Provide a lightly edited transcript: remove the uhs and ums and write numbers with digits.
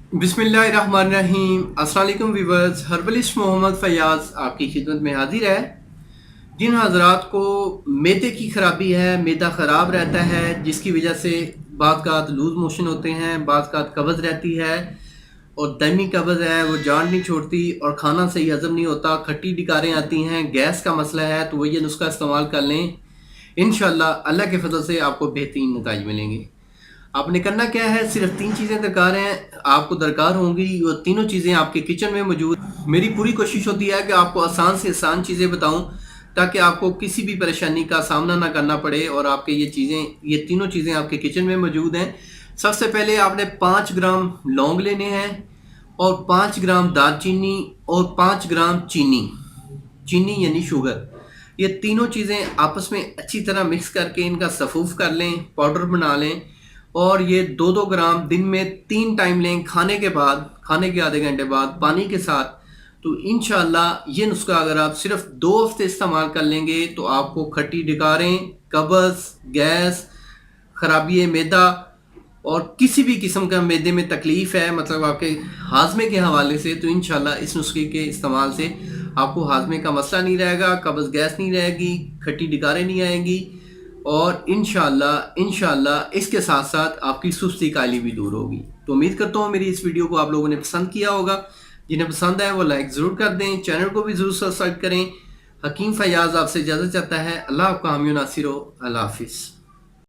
बिस्मिल्लाहिर्रहमानिर्रहीम। अस्सलाम वालेकुम व्यूवर्स, हर्बलिस्ट मोहम्मद फैयाज़ आपकी खिदमत में हाजिर है। जिन हजरात को मैदे की खराबी है, मैदा ख़राब रहता है, जिसकी वजह से बाद का लूज़ मोशन होते हैं, बाद का कब्ज़ रहती है और दमी कब्ज़ है वो जान नहीं छोड़ती और खाना सही हज़म नहीं होता, खट्टी डिकारें आती हैं, गैस का मसला है, तो वो ये नुस्खा इस्तेमाल कर लें। इंशाअल्लाह अल्लाह के फजल से आपको बेहतरीन नताइज मिलेंगे। आपने करना क्या है, सिर्फ 3 चीज़ें दरकार हैं, आपको दरकार होंगी, वो तीनों चीज़ें आपके किचन में मौजूद। मेरी पूरी कोशिश होती है कि आपको आसान से आसान चीज़ें बताऊं, ताकि आपको किसी भी परेशानी का सामना ना करना पड़े और आपके ये तीनों चीज़ें आपके किचन में मौजूद हैं। सबसे पहले आपने 5 ग्राम लौंग लेने हैं और 5 ग्राम दालचीनी और 5 ग्राम चीनी, चीनी यानी शुगर। ये तीनों चीज़ें आपस में अच्छी तरह मिक्स करके इनका सफूफ कर लें, पाउडर बना लें और ये 2-2 ग्राम दिन में 3 टाइम लें, खाने के बाद, खाने के आधे घंटे बाद पानी के साथ। तो इंशाल्लाह ये नुस्खा अगर आप सिर्फ 2 हफ्ते इस्तेमाल कर लेंगे तो आपको खट्टी डिकारें, कब्ज़, गैस, खराबी मैदा और किसी भी किस्म का मैदे में तकलीफ़ है, मतलब आपके हाजमे के हवाले से, तो इंशाल्लाह इस नुस्खे के इस्तेमाल से आपको हाजमे का मसला नहीं रहेगा, कब्ज़ गैस नहीं रहेगी, खट्टी डिकारें नहीं आएंगी और इंशाल्लाह इंशाल्लाह इसके साथ साथ आपकी सुस्ती काली भी दूर होगी। तो उम्मीद करता हूँ मेरी इस वीडियो को आप लोगों ने पसंद किया होगा। जिन्हें पसंद आए वो लाइक ज़रूर कर दें, चैनल को भी ज़रूर सब्सक्राइब करें। हकीम फैयाज़ आपसे इजाज़त चाहता है। अल्लाह आपका हामी नासिर हो। अल्लाह हाफिज़।